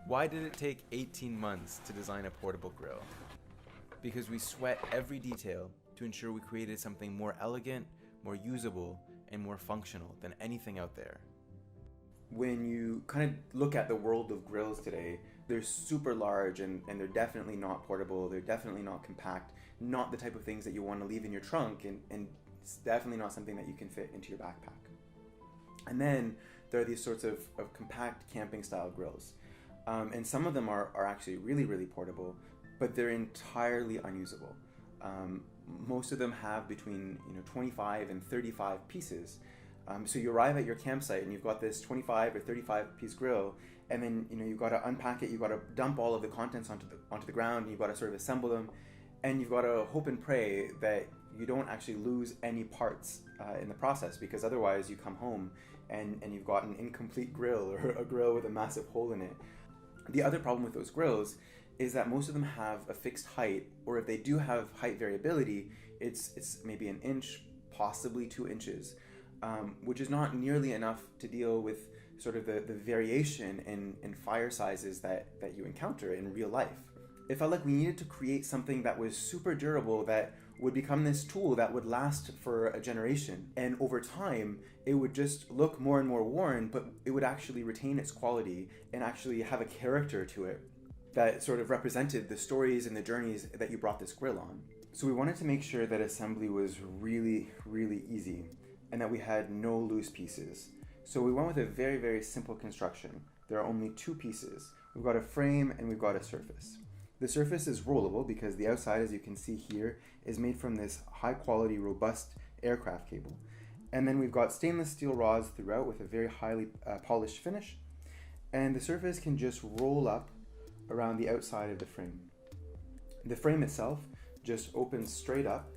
Why did it take 18 months to design a portable grill? Because we sweat every detail to ensure we created something more elegant, more usable, and more functional than anything out there. When you kind of look at the world of grills today, they're super large and they're definitely not portable, they're definitely not compact, not the type of things that you want to leave in your trunk, and it's definitely not something that you can fit into your backpack. And then there are these sorts of compact camping style grills. And some of them are actually really, really portable, but they're entirely unusable. Most of them have between 25 and 35 pieces. So you arrive at your campsite and you've got this 25 or 35 piece grill, and then you've got to unpack it, you've got to dump all of the contents onto the ground, and you've got to sort of assemble them, and you've got to hope and pray that you don't actually lose any parts in the process, because otherwise you come home and you've got an incomplete grill or a grill with a massive hole in it. The other problem with those grills is that most of them have a fixed height, or if they do have height variability, it's maybe an inch, possibly 2 inches, which is not nearly enough to deal with sort of the variation in fire sizes that you encounter in real life. It felt like we needed to create something that was super durable, that would become this tool that would last for a generation. And over time, it would just look more and more worn, but it would actually retain its quality and actually have a character to it that sort of represented the stories and the journeys that you brought this grill on. So we wanted to make sure that assembly was really, really easy and that we had no loose pieces. So we went with a very, very simple construction. There are only 2 pieces. We've got a frame and we've got a surface. The surface is rollable because the outside, as you can see here, is made from this high quality, robust aircraft cable. And then we've got stainless steel rods throughout with a very highly polished finish. And the surface can just roll up around the outside of the frame. The frame itself just opens straight up,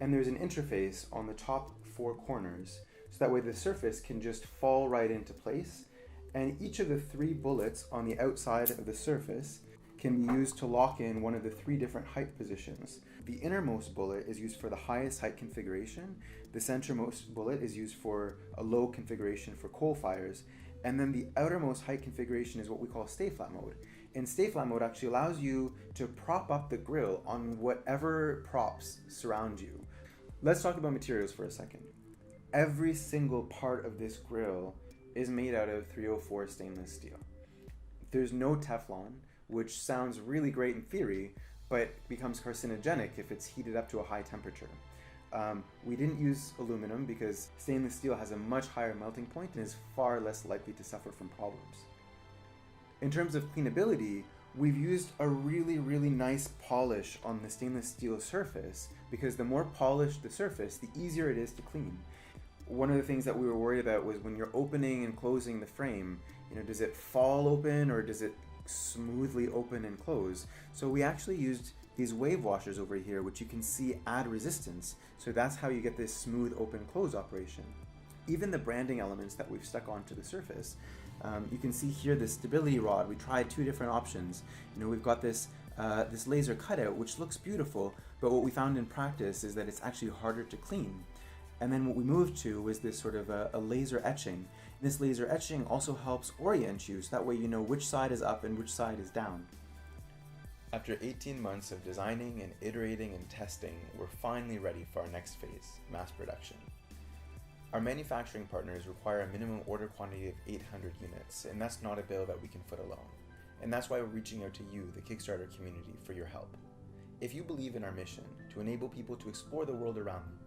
and there's an interface on the top 4 corners, so that way the surface can just fall right into place, and each of the 3 bullets on the outside of the surface can be used to lock in one of the 3 different height positions. The innermost bullet is used for the highest height configuration, the centermost bullet is used for a low configuration for coal fires, and then the outermost height configuration is what we call stay flat mode. And stay flat mode actually allows you to prop up the grill on whatever props surround you. Let's talk about materials for a second. Every single part of this grill is made out of 304 stainless steel. There's no Teflon, which sounds really great in theory, but becomes carcinogenic if it's heated up to a high temperature. We didn't use aluminum because stainless steel has a much higher melting point and is far less likely to suffer from problems. In terms of cleanability, we've used a really, really nice polish on the stainless steel surface, because the more polished the surface, the easier it is to clean. One of the things that we were worried about was when you're opening and closing the frame, does it fall open or does it smoothly open and close? So we actually used these wave washers over here, which you can see add resistance. So that's how you get this smooth open close operation. Even the branding elements that we've stuck onto the surface, you can see here the stability rod. We tried 2 different options. We've got this laser cutout, which looks beautiful, but what we found in practice is that it's actually harder to clean. And then what we moved to was this sort of a laser etching. This laser etching also helps orient you, so that way you know which side is up and which side is down. After 18 months of designing and iterating and testing, we're finally ready for our next phase, mass production. Our manufacturing partners require a minimum order quantity of 800 units, and that's not a bill that we can foot alone. And that's why we're reaching out to you, the Kickstarter community, for your help. If you believe in our mission to enable people to explore the world around them,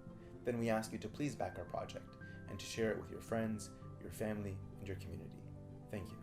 then we ask you to please back our project and to share it with your friends, your family, and your community. Thank you.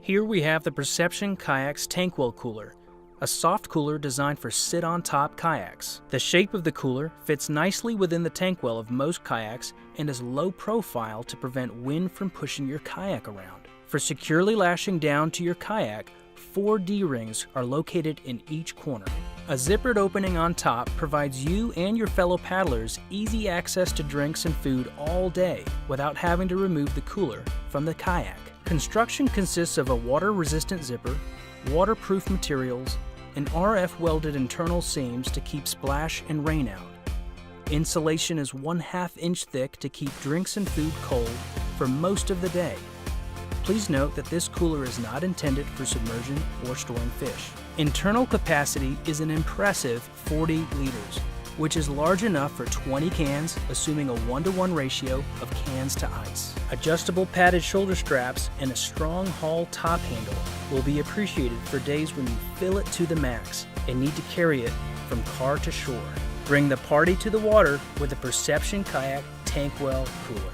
Here we have the Perception Kayaks Tankwell cooler, a soft cooler designed for sit-on-top kayaks. The shape of the cooler fits nicely within the tankwell of most kayaks and is low profile to prevent wind from pushing your kayak around. For securely lashing down to your kayak, 4 D-rings are located in each corner. A zippered opening on top provides you and your fellow paddlers easy access to drinks and food all day without having to remove the cooler from the kayak. Construction consists of a water-resistant zipper, waterproof materials, and RF welded internal seams to keep splash and rain out. Insulation is 1/2 inch thick to keep drinks and food cold for most of the day. Please note that this cooler is not intended for submersion or storing fish. Internal capacity is an impressive 40 liters, which is large enough for 20 cans, assuming a 1-to-1 ratio of cans to ice. Adjustable padded shoulder straps and a strong haul top handle will be appreciated for days when you fill it to the max and need to carry it from car to shore. Bring the party to the water with a Perception Kayak Tankwell cooler.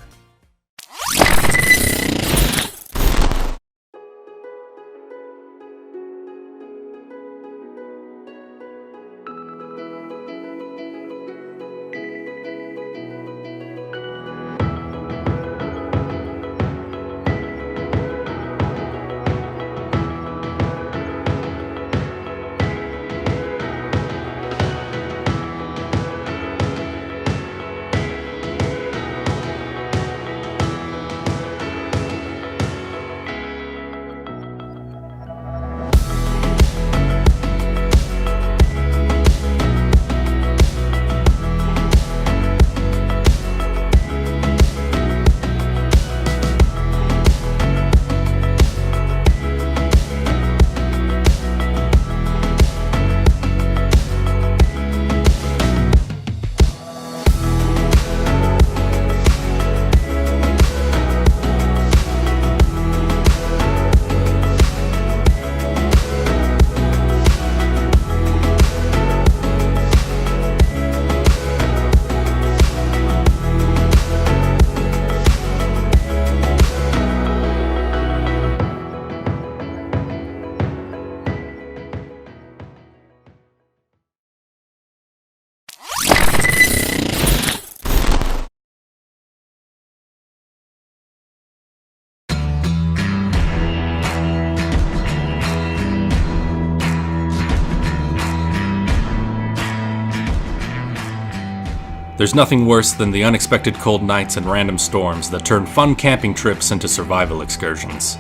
There's nothing worse than the unexpected cold nights and random storms that turn fun camping trips into survival excursions.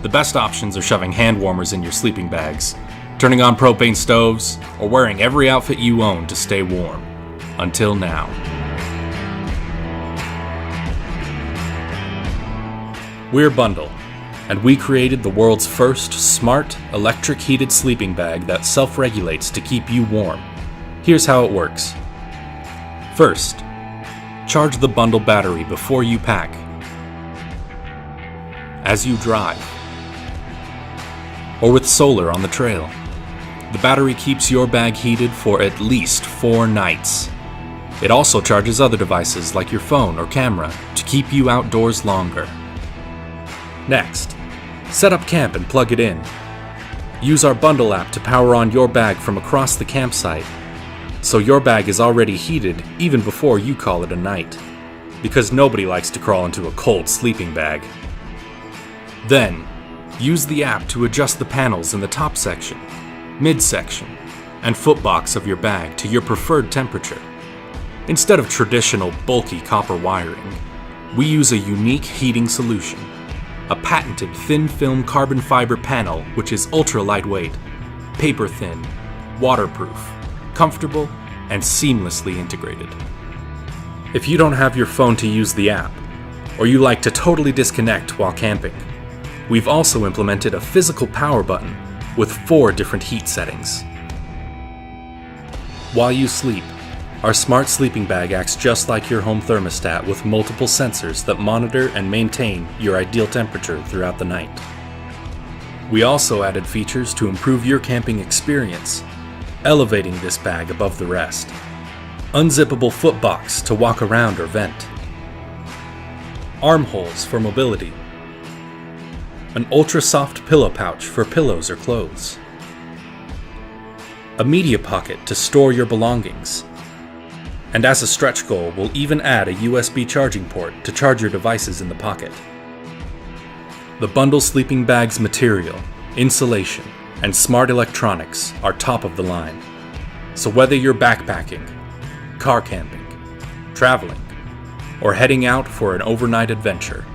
The best options are shoving hand warmers in your sleeping bags, turning on propane stoves, or wearing every outfit you own to stay warm. Until now. We're BUNDL, and we created the world's first smart, electric heated sleeping bag that self-regulates to keep you warm. Here's how it works. First, charge the BUNDL battery before you pack. As you drive, or with solar on the trail, the battery keeps your bag heated for at least 4 nights. It also charges other devices like your phone or camera to keep you outdoors longer. Next, set up camp and plug it in. Use our BUNDL app to power on your bag from across the campsite, so your bag is already heated even before you call it a night, because nobody likes to crawl into a cold sleeping bag. Then, use the app to adjust the panels in the top section, midsection, and footbox of your bag to your preferred temperature. Instead of traditional bulky copper wiring, we use a unique heating solution, a patented thin film carbon fiber panel which is ultra lightweight, paper thin, waterproof, comfortable, and seamlessly integrated. If you don't have your phone to use the app, or you like to totally disconnect while camping, we've also implemented a physical power button with 4 different heat settings. While you sleep, our smart sleeping bag acts just like your home thermostat with multiple sensors that monitor and maintain your ideal temperature throughout the night. We also added features to improve your camping experience, elevating this bag above the rest. Unzippable footbox to walk around or vent. Armholes for mobility. An ultra-soft pillow pouch for pillows or clothes. A media pocket to store your belongings. And as a stretch goal, we'll even add a USB charging port to charge your devices in the pocket. The BUNDL sleeping bag's material, insulation, and smart electronics are top of the line. So whether you're backpacking, car camping, traveling, or heading out for an overnight adventure,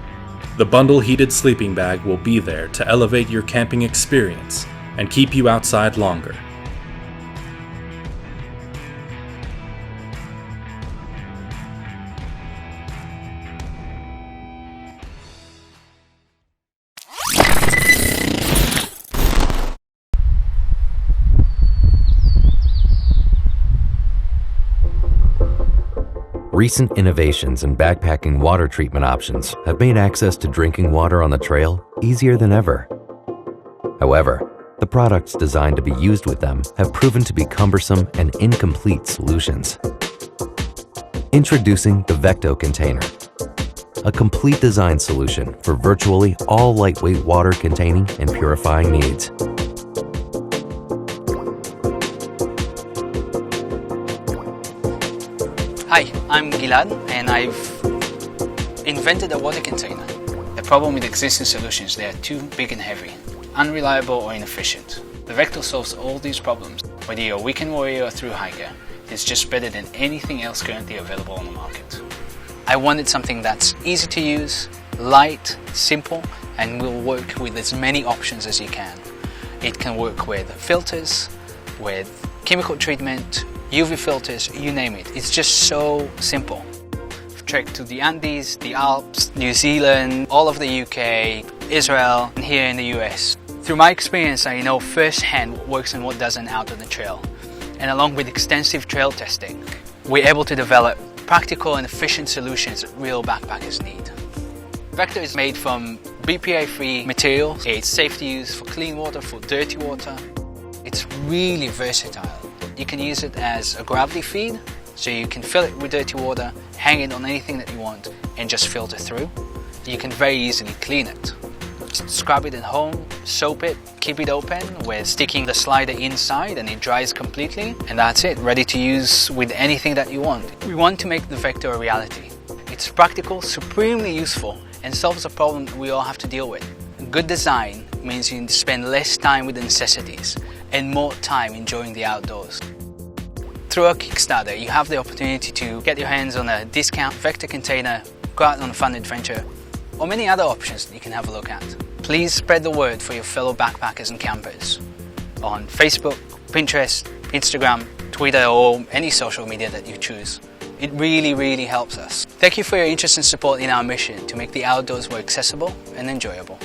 the BUNDL heated sleeping bag will be there to elevate your camping experience and keep you outside longer. Recent innovations in backpacking water treatment options have made access to drinking water on the trail easier than ever. However, the products designed to be used with them have proven to be cumbersome and incomplete solutions. Introducing the Vecto container, a complete design solution for virtually all lightweight water containing and purifying needs. Hi, I'm Gilad and I've invented a water container. The problem with existing solutions, they are too big and heavy, unreliable or inefficient. The Vecto solves all these problems. Whether you're a weekend warrior or through hiker, it's just better than anything else currently available on the market. I wanted something that's easy to use, light, simple, and will work with as many options as you can. It can work with filters, with chemical treatment, UV filters, you name it. It's just so simple. I've trekked to the Andes, the Alps, New Zealand, all of the UK, Israel, and here in the US. Through my experience, I know firsthand what works and what doesn't out on the trail. And along with extensive trail testing, we're able to develop practical and efficient solutions that real backpackers need. Vecto is made from BPA-free materials. It's safe to use for clean water, for dirty water. It's really versatile. You can use it as a gravity feed, so you can fill it with dirty water, hang it on anything that you want, and just filter through. You can very easily clean it. Just scrub it at home, soap it, keep it open with sticking the slider inside and it dries completely, and that's it, ready to use with anything that you want. We want to make the Vecto a reality. It's practical, supremely useful, and solves a problem that we all have to deal with. Good design means you can spend less time with the necessities and more time enjoying the outdoors. Through our Kickstarter, you have the opportunity to get your hands on a discount Vecto container, go out on a fun adventure, or many other options that you can have a look at. Please spread the word for your fellow backpackers and campers on Facebook, Pinterest, Instagram, Twitter, or any social media that you choose. It really helps us. Thank you for your interest and support in our mission to make the outdoors more accessible and enjoyable.